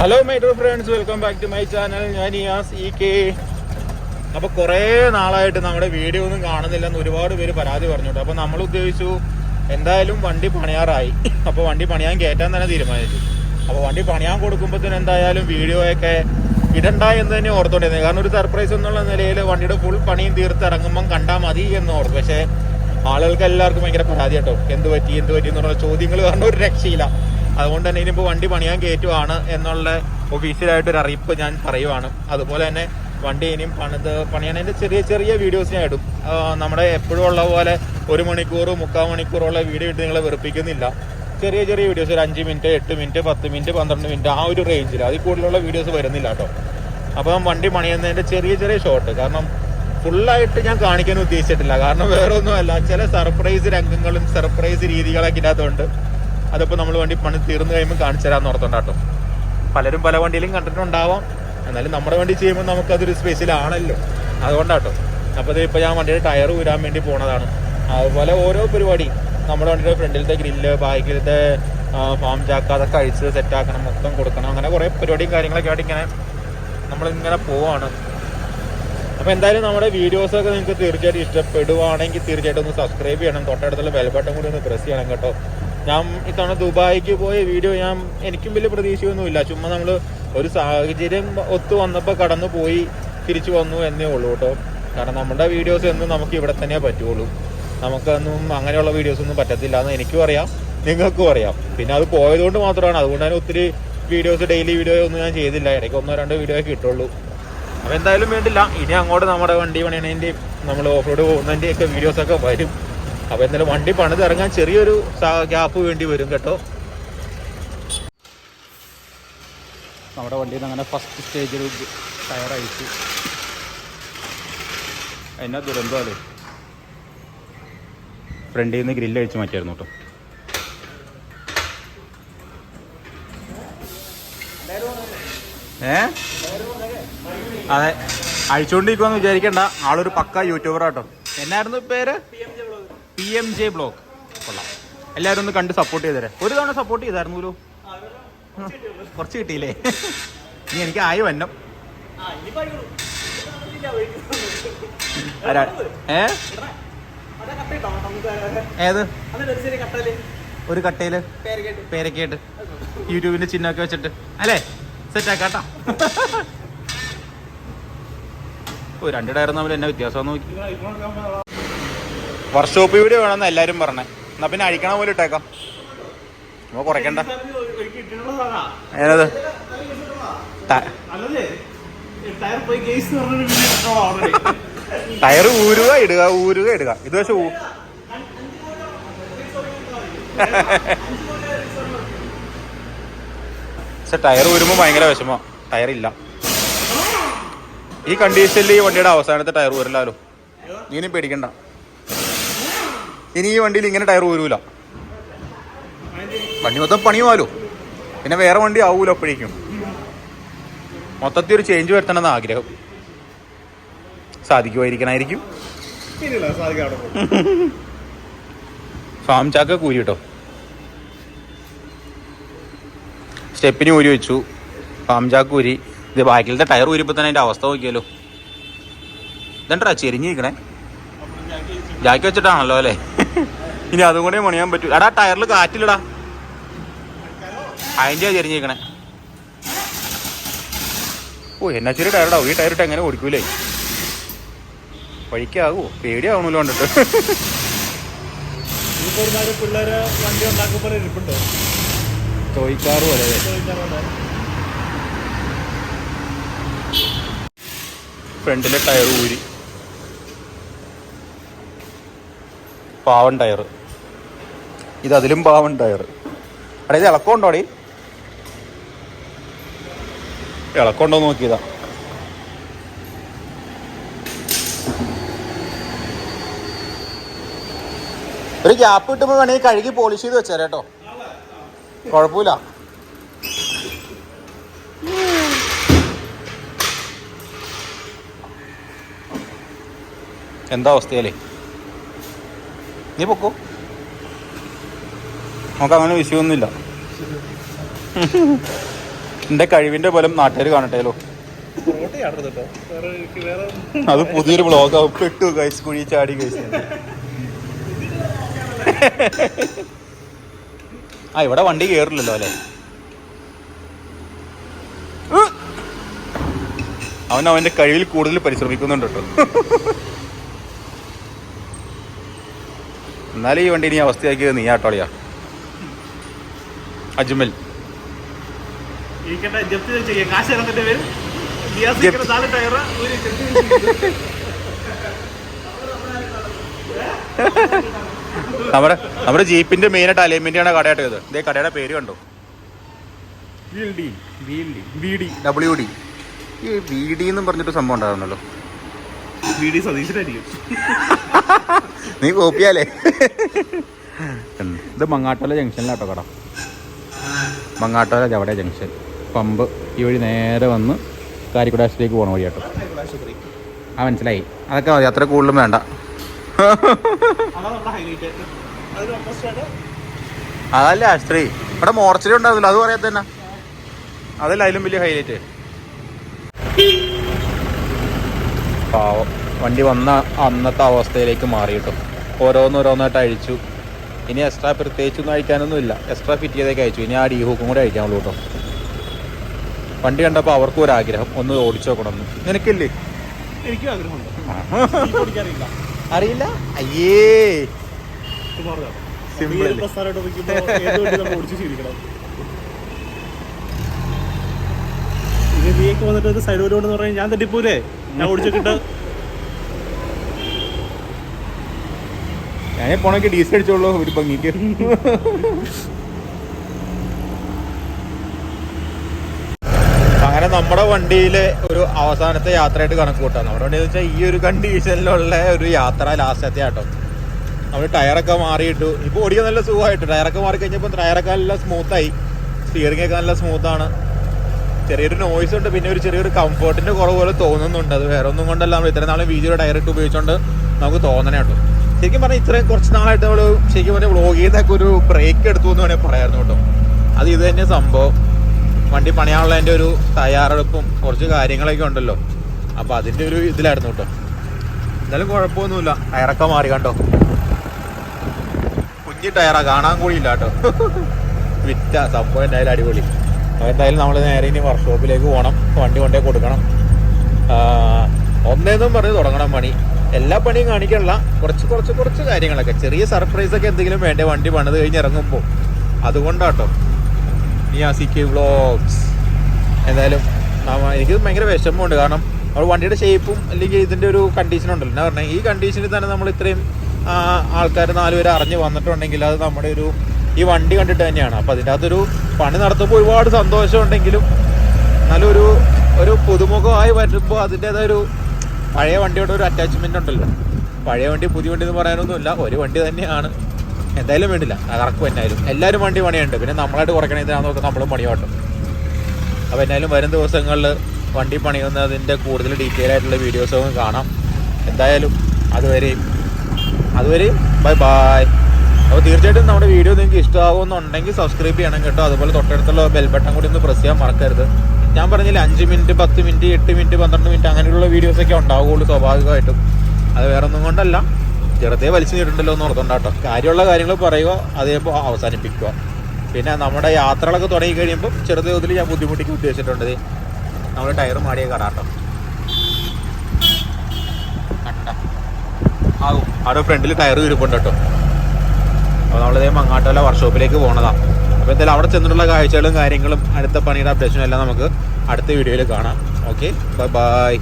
Hello my dear friends, welcome back to my channel. ഞാൻ Niyas EK. അപ്പോൾ കുറേ നാളായിട്ട് നമ്മുടെ വീഡിയോ ഒന്നും കാണുന്നില്ലെന്ന് ഒരുപാട് പേര് പരാതി പറഞ്ഞോട്ടോ. അപ്പോൾ നമ്മൾ ഉദ്ദേശിച്ചു എന്തായാലും വണ്ടി പണിയാറായി, അപ്പോൾ വണ്ടി പണിയാൻ കയറ്റാൻ തന്നെ തീരുമാനിച്ചു. അപ്പോൾ വണ്ടി പണിയാൻ കൊടുക്കുമ്പോഴത്തേന് എന്തായാലും വീഡിയോയൊക്കെ ഇടണ്ട എന്ന് തന്നെ ഓർത്തോണ്ടിരുന്നത്. കാരണം ഒരു സർപ്രൈസ് എന്നുള്ള നിലയിൽ വണ്ടിയുടെ ഫുൾ പണിയും തീർത്ത് ഇറങ്ങുമ്പം കണ്ടാൽ മതി എന്ന് ഓർത്തു. പക്ഷേ ആളുകൾക്ക് എല്ലാവർക്കും ഭയങ്കര പരാതി കേട്ടോ. എന്ത് പറ്റി എന്നുള്ള ചോദ്യങ്ങൾ കാരണം ഒരു രക്ഷയില്ല. അതുകൊണ്ട് തന്നെ ഇനിയിപ്പോൾ വണ്ടി പണിയാൻ കയറ്റുവാണ് എന്നുള്ള ഒഫീഷ്യലായിട്ടൊരു അറിയിപ്പ് ഞാൻ പറയുവാണ്. അതുപോലെ തന്നെ വണ്ടി ഇനിയും പണിയാനതിൻ്റെ ചെറിയ ചെറിയ വീഡിയോസ് ഞാൻ ഇടും. നമ്മുടെ എപ്പോഴും ഉള്ള പോലെ 1 മണിക്കൂർ 3/4 മണിക്കൂറുള്ള വീഡിയോ ഇട്ട് നിങ്ങളെ വെറുപ്പിക്കുന്നില്ല. ചെറിയ ചെറിയ വീഡിയോസ്, ഒരു 5 മിനിറ്റ് 8 മിനിറ്റ് 10 മിനിറ്റ് 12 മിനിറ്റ് ആ ഒരു റേഞ്ചിൽ, അതിൽ കൂടുതലുള്ള വീഡിയോസ് വരുന്നില്ല കേട്ടോ. അപ്പം വണ്ടി പണിയുന്നതിൻ്റെ ചെറിയ ചെറിയ ഷോട്ട്, കാരണം ഫുള്ളായിട്ട് ഞാൻ കാണിക്കാൻ ഉദ്ദേശിച്ചിട്ടില്ല. കാരണം വേറെ ഒന്നുമല്ല, ചില സർപ്രൈസ് രംഗങ്ങളും സർപ്രൈസ് രീതികളൊക്കെ ഇതിനകത്തുണ്ട്. അതിപ്പോൾ നമ്മൾ വണ്ടി പണി തീർന്നു കഴിയുമ്പോൾ കാണിച്ചു തരാമെന്ന് ഓർത്തുണ്ടാട്ടോ. പലരും പല വണ്ടിയിലും കണ്ടിട്ടുണ്ടാവാം, എന്നാലും നമ്മുടെ വണ്ടി ചെയ്യുമ്പോൾ നമുക്കതൊരു സ്പെഷ്യലാണല്ലോ, അതുകൊണ്ടാട്ടോ. അപ്പോൾ ഇപ്പോൾ ഞാൻ വണ്ടിയുടെ ടയർ ഊരാൻ വേണ്ടി പോണതാണ്. അതുപോലെ ഓരോ പരിപാടി, നമ്മുടെ വണ്ടിയുടെ ഫ്രണ്ടിലത്തെ ഗ്രില്ല്, ബാക്കിലത്തെ ഫാം ചാക്ക, അതൊക്കെ അഴിച്ച് സെറ്റാക്കണം, മൊത്തം കൊടുക്കണം. അങ്ങനെ കുറേ പരിപാടിയും കാര്യങ്ങളൊക്കെ ആയിട്ട് ഇങ്ങനെ നമ്മളിങ്ങനെ പോവാണ്. അപ്പോൾ എന്തായാലും നമ്മുടെ വീഡിയോസൊക്കെ നിങ്ങൾക്ക് തീർച്ചയായിട്ടും ഇഷ്ടപ്പെടുവാണെങ്കിൽ തീർച്ചയായിട്ടും ഒന്ന് സബ്സ്ക്രൈബ് ചെയ്യണം. തൊട്ടടുത്തുള്ള ബെൽ ബട്ടൺ കൂടി ഒന്ന് പ്രസ് ചെയ്യണം കേട്ടോ. ഞാൻ ഇത്തവണ ദുബായിക്ക് പോയ വീഡിയോ എനിക്കും വലിയ പ്രതീക്ഷയൊന്നുമില്ല. ചുമ്മാ നമ്മൾ ഒരു സാഹചര്യം ഒത്തു വന്നപ്പോൾ കടന്നു പോയി തിരിച്ചു വന്നു എന്നേ ഉള്ളൂ കേട്ടോ. കാരണം നമ്മുടെ വീഡിയോസ് എന്നും നമുക്ക് ഇവിടെ തന്നെ പറ്റുള്ളൂ. നമുക്കൊന്നും അങ്ങനെയുള്ള വീഡിയോസൊന്നും പറ്റത്തില്ല എന്ന് എനിക്കും അറിയാം, നിങ്ങൾക്കും അറിയാം. പിന്നെ അത് പോയതുകൊണ്ട് മാത്രമാണ്, അതുകൊണ്ട് തന്നെ ഒത്തിരി വീഡിയോസ് ഡെയിലി വീഡിയോ ഒന്നും ഞാൻ ചെയ്തില്ല. ഇടയ്ക്ക് 1-2 വീഡിയോ കിട്ടുള്ളൂ. അപ്പോൾ എന്തായാലും വേണ്ടില്ല, ഇനി അങ്ങോട്ട് നമ്മുടെ വണ്ടി പണിയണേൻ്റെയും നമ്മൾ ഓഫ് റോഡ് പോകുന്നതിൻ്റെയൊക്കെ വീഡിയോസൊക്കെ വരും. അപ്പോൾ എന്തായാലും വണ്ടി പണിതിറങ്ങാൻ ചെറിയൊരു ഗ്യാപ്പ് വേണ്ടി വരും കേട്ടോ. നമ്മുടെ വണ്ടിയിൽ നിന്ന് അങ്ങനെ ഫസ്റ്റ് സ്റ്റേജിൽ ടയർ അയച്ചു. എന്നാ ദുരന്തമല്ലേ, ഫ്രണ്ടിൽ നിന്ന് ഗ്രില്ല് അഴിച്ച് മാറ്റിയായിരുന്നു കേട്ടോ. അതെ, അഴിച്ചുകൊണ്ടിരിക്കുമെന്ന് വിചാരിക്കണ്ട, ആളൊരു പക്ക യൂട്യൂബറാട്ടോ. എന്നായിരുന്നു പേര്? PMJ blog. കൊള്ളാം, എല്ലാവരും ഒന്ന് കണ്ട് സപ്പോർട്ട് ചെയ്തേരെ. ഒരു തവണ സപ്പോർട്ട് ചെയ്തായിരുന്നല്ലോ, കുറച്ച് കിട്ടിയില്ലേ? ഇനി എനിക്ക് ആയി വന്നം. ഏത് ഒരു കട്ടയില് പേരക്കേട്ട് യൂട്യൂബിന്റെ ചിഹ്നമൊക്കെ വെച്ചിട്ട് അല്ലേ, സെറ്റാക്കാട്ടാ. ഓ, 2 ടയർ തമ്മിൽ എന്നാ വ്യത്യാസം നോക്കി. വർക്ക്ഷോപ്പ് വീഡിയോ വേണമെന്ന് എല്ലാവരും പറഞ്ഞേ. എന്നാ പിന്നെ അഴിക്കണ പോലെ ഇട്ടേക്കാം, അപ്പോൾ കുറയ്ക്കണ്ട. ഏത് ടയർ ഊരുക ഇടുക ഇത് പക്ഷെ ടയർ ഊരുമ്പോൾ ഭയങ്കര വിഷമോ. ടയറില്ല ഈ കണ്ടീഷനിൽ. ഈ വണ്ടിയുടെ അവസാനത്തെ ടയർ ഊരില്ലാലോ, ഇനി പേടിക്കണ്ട. ഇനി ഈ വണ്ടിയിൽ ഇങ്ങനെ ടയർ ഊരൂല, വണ്ടി മൊത്തം പണിയുമാലോ, പിന്നെ വേറെ വണ്ടി ആവൂലോ. അപ്പോഴേക്കും മൊത്തത്തിൽ ഒരു ചേഞ്ച് വരുത്തണമെന്ന് ആഗ്രഹം. സാധിക്കുമായിരിക്കണായിരിക്കും. ഫാം ചാക്ക കൂരി കേട്ടോ, സ്റ്റെപ്പിന് ഊരി വെച്ചു, ഫാം ചാക്ക് ഊരി. ഇത് ബാക്കിലത്തെ ടയർ ഊരിപ്പോൾ തന്നെ അതിൻ്റെ അവസ്ഥ നോക്കിയാലോ. ഇതെന്താ ചെരിഞ്ഞിരിക്കണേ, ജാക്കി വെച്ചിട്ടാണല്ലോ അല്ലേ. ഇനി അതും കൂടെ പണിയാൻ പറ്റൂ. എടാ ടയറിൽ കാറ്റില്ലടാ, അതിൻ്റെ ചെരിഞ്ഞിരിക്കണേ. ഓ, എന്നാ ചെറിയ ടയറിടാവും. ഈ ടയറിട്ട് എങ്ങനെ ഓടിക്കൂലേ, വഴിക്കാവോ? പേടിയാവണല്ലോ കണ്ടിട്ട്. ചോദിക്കാറ് പോലെ ഫ്രണ്ടിലെ ടയർ ഊരി. പാവൻ ടയർ, ഇതതിലും പാവൻ ടയർ. അടേ ഇത് ഇളക്കമുണ്ടോ? അടേ ഇളക്കമുണ്ടോ നോക്കിയതാ. ഒരു ഗ്യാപ്പ് കിട്ടുമ്പോൾ വേണമെങ്കിൽ കഴുകി പോളിഷ് ചെയ്ത് വെച്ചാൽ കേട്ടോ, കുഴപ്പമില്ല. എന്താ അവസ്ഥയല്ലേ? നീ പൊക്കോ, നമുക്ക് അങ്ങനെ വിഷയമൊന്നുമില്ല. എൻ്റെ കഴിവിൻ്റെ പോലും നാട്ടുകാർ കാണട്ടേലോ. അത് പുതിയൊരു വ്ളോഗാവും. പെട്ടു ഗൈസ്, കുഴി ചാടി ഗൈസ്. ആ ഇവിടെ വണ്ടി കയറില്ലല്ലോ അല്ലേ. അവൻ അവൻ്റെ കഴിവിൽ കൂടുതൽ പരിശ്രമിക്കുന്നുണ്ട് കേട്ടോ. എന്നാലും ഈ വണ്ടി നീ അവസ്ഥയാക്കിയത് നീ ആട്ടോളിയാ അജ്മൽ. നമ്മുടെ ജീപ്പിന്റെ മെയിനായിട്ട് അലൈൻമെന്റ് ആണ് കടയായിട്ട് ഇത്. ഇതേ കടയുടെ പേര് കണ്ടോ, WD. ഈ VD എന്നും പറഞ്ഞിട്ട് സംഭവം ഉണ്ടായിരുന്നല്ലോ. നീ കോപ്പിയാലേ. ഇത് മങ്ങാട്ടോല ജംഗ്ഷനിലാട്ടോ കട. മങ്ങാട്ടോല ജവടെ ജംഗ്ഷൻ പമ്പ്. ഈ വഴി നേരെ വന്ന് കാരിക്കുട ആശുപത്രിക്ക് പോകണ വഴി കേട്ടോ. ആ മനസ്സിലായി. അതൊക്കെ മതി, അത്ര കൂടുതലും വേണ്ട. അതല്ല ആശുപത്രി. ഇവിടെ മോർച്ചറി ഉണ്ടാവില്ല, അത് പറയാത്ത തന്നെ. അതല്ല അതിലും വലിയ ഹൈലൈറ്റ്. പാവം വണ്ടി വന്ന അന്നത്തെ അവസ്ഥയിലേക്ക് മാറി കേട്ടോ. ഓരോന്നോരോന്നായിട്ട് അഴിച്ചു. ഇനി എക്സ്ട്രാ പ്രത്യേകിച്ചൊന്നും അഴിക്കാനൊന്നും ഇല്ല. എക്സ്ട്രാ ഫിറ്റ് ചെയ്തേക്ക് അയച്ചു. ഇനി ആ ഡീഹൂക്കും കൂടെ അഴിക്കാനുള്ളൂ കേട്ടോ. വണ്ടി കണ്ടപ്പോൾ അവർക്കും ഒരാഗ്രഹം ഒന്ന് ഓടിച്ചു നോക്കണമെന്ന്. നിനക്കില്ലേ? എനിക്കും ആഗ്രഹമുണ്ട്. അറിയില്ല. അയ്യേ സിമ്പിൾ. വന്നിട്ട് സൈഡ് വരുമെന്ന് പറഞ്ഞാൽ ഞാൻ തട്ടിപ്പോലേ. ഞാൻ ഓടിച്ചിട്ട് ഞാൻ പോണൊക്കെ ഡീസൽ അടിച്ചോളൂ ഒരു ഭംഗിക്ക്. അങ്ങനെ നമ്മുടെ വണ്ടിയിലെ ഒരു അവസാനത്തെ യാത്രയായിട്ട് കണക്ക് കൂട്ടാം. നമ്മുടെ വണ്ടി എന്ന് വെച്ചാൽ ഈ ഒരു കണ്ടീഷനിലുള്ള ഒരു യാത്ര ലാസ്റ്റത്തെ ആട്ടോ. നമ്മൾ ടയറൊക്കെ മാറിയിട്ടു. ഇപ്പോൾ ഓടിക്കാൻ നല്ല സുഖമായിട്ട്. ടയറൊക്കെ മാറി കഴിഞ്ഞപ്പോൾ ടയറൊക്കെ നല്ല സ്മൂത്തായി. സ്റ്റിയറിംഗ് ഒക്കെ നല്ല സ്മൂത്താണ്. ചെറിയൊരു നോയ്സ് ഉണ്ട്. പിന്നെ ഒരു ചെറിയൊരു കംഫർട്ടിന്റെ കുറവ് പോലെ തോന്നുന്നുണ്ട്. അത് വേറെ ഒന്നും കൊണ്ടല്ല, നമ്മൾ ഇത്രയും നാളെ വീഡിയോ ടയർ ഇട്ട് ഉപയോഗിച്ചുകൊണ്ട് നമുക്ക് തോന്നണേ കേട്ടോ. ശരിക്കും പറഞ്ഞാൽ ഇത്രയും കുറച്ച് നാളായിട്ട് നമ്മൾ ശരിക്കും പറഞ്ഞാൽ വ്ളോഗ് ചെയ്തൊക്കെ ഒരു ബ്രേക്ക് എടുത്തു എന്ന് വേണമെങ്കിൽ പറയായിരുന്നു കേട്ടോ. അത് ഇത് തന്നെ സംഭവം. വണ്ടി പണിയാനുള്ളതിൻ്റെ ഒരു തയ്യാറെടുപ്പും കുറച്ച് കാര്യങ്ങളൊക്കെ ഉണ്ടല്ലോ. അപ്പോൾ അതിൻ്റെ ഒരു ഇതിലായിരുന്നു കേട്ടോ. എന്തായാലും കുഴപ്പമൊന്നുമില്ല. ടയറൊക്കെ മാറി കണ്ടോ. കുഞ്ഞി ടയറാ, കാണാൻ കൂടിയില്ല കേട്ടോ. വിറ്റ സംഭവം എന്തായാലും അടിപൊളി. എന്തായാലും നമ്മൾ നേരെ ഇനി വർക്ക്ഷോപ്പിലേക്ക് പോകണം. വണ്ടി കൊണ്ടേ കൊടുക്കണം. ഒന്നേന്നും പറഞ്ഞ് തുടങ്ങണം പണി. എല്ലാ പണിയും കാണിക്കാനുള്ള കുറച്ച് കാര്യങ്ങളൊക്കെ, ചെറിയ സർപ്രൈസൊക്കെ എന്തെങ്കിലും വേണ്ടേ വണ്ടി പണിത് കഴിഞ്ഞ് ഇറങ്ങുമ്പോൾ. അതുകൊണ്ടാട്ടോ ഈ CK വ്ളോഗ്സ്. എന്തായാലും എനിക്ക് ഭയങ്കര വിഷമമുണ്ട്. കാരണം നമ്മൾ വണ്ടിയുടെ ഷേപ്പും അല്ലെങ്കിൽ ഇതിൻ്റെ ഒരു കണ്ടീഷൻ ഉണ്ടല്ലോ. എന്നാ പറഞ്ഞാൽ ഈ കണ്ടീഷനിൽ തന്നെ നമ്മൾ ഇത്രയും ആൾക്കാർ 4 പേര് അറിഞ്ഞ് വന്നിട്ടുണ്ടെങ്കിൽ അത് നമ്മുടെ ഒരു ഈ വണ്ടി കണ്ടിട്ട് തന്നെയാണ്. അപ്പോൾ അതിൻ്റെ അകത്തൊരു പണി നടത്തുമ്പോൾ ഒരുപാട് സന്തോഷമുണ്ടെങ്കിലും നല്ലൊരു പുതുമുഖമായി വരുമ്പോൾ അതിൻ്റേതായൊരു പഴയ വണ്ടിയോട് ഒരു അറ്റാച്ച്മെൻ്റ് ഉണ്ടല്ലോ. പഴയ വണ്ടി പുതിയ വണ്ടി എന്ന് പറയാനൊന്നുമില്ല, ഒരു വണ്ടി തന്നെയാണ്. എന്തായാലും വേണ്ടില്ല, കറക്കും. എന്നായാലും എല്ലാവരും വണ്ടി പണിയുണ്ട്. പിന്നെ നമ്മളായിട്ട് കുറയ്ക്കണതിനാന്ന് നോക്കുക നമ്മളും പണിയോട്ടും. അപ്പോൾ എന്നാലും വരും ദിവസങ്ങളിൽ വണ്ടി പണിയുന്നതിൻ്റെ കൂടുതൽ ഡീറ്റെയിൽ ആയിട്ടുള്ള വീഡിയോസൊക്കെ കാണാം. എന്തായാലും അതുവരെയും ബൈ ബൈ. അപ്പോൾ തീർച്ചയായിട്ടും നമ്മുടെ വീഡിയോ നിങ്ങൾക്ക് ഇഷ്ടമാകുമെന്നുണ്ടെങ്കിൽ സബ്സ്ക്രൈബ് ചെയ്യണം കേട്ടോ. അതുപോലെ തൊട്ടടുത്തുള്ള ബെൽ ബട്ടൺ കൂടി ഒന്ന് പ്രസ് ചെയ്യാൻ മറക്കരുത്. ഞാൻ പറഞ്ഞില്ല 5 മിനിറ്റ് 10 മിനിറ്റ് 8 മിനിറ്റ് 12 മിനിറ്റ് അങ്ങനെയുള്ള വീഡിയോസൊക്കെ ഉണ്ടാവുകയുള്ളൂ സ്വാഭാവികമായിട്ടും. അത് വേറെ ഒന്നും കൊണ്ടല്ല, ചെറുതേ വലിച്ചു നീട്ടുണ്ടല്ലോ എന്ന് ഓർത്തുകൊണ്ടാട്ടോ. കാര്യമുള്ള കാര്യങ്ങൾ പറയുക, അതേപോലെ അവസാനിപ്പിക്കുക. പിന്നെ നമ്മുടെ യാത്രകളൊക്കെ തുടങ്ങി കഴിയുമ്പോൾ ചെറുതേ തോതിൽ ഞാൻ ബുദ്ധിമുട്ടിക്ക് ഉദ്ദേശിച്ചിട്ടുണ്ട്. നമ്മൾ ടയർ മാടിയ കടാട്ടോ ആകും. അവിടെ ഫ്രണ്ടിൽ ടയർ ഇരിപ്പുണ്ട് കേട്ടോ. അപ്പോൾ നമ്മളിതേ മങ്ങാട്ടോല വർക്ക്ഷോപ്പിലേക്ക് പോകണതാണ്. അപ്പോൾ എന്തായാലും അവിടെ ചെന്നിട്ടുള്ള കാഴ്ചകളും കാര്യങ്ങളും അടുത്ത പണിയുടെ അപ്ഡേഷനും എല്ലാം നമുക്ക് അടുത്ത വീഡിയോയിൽ കാണാം. Okay, bye bye.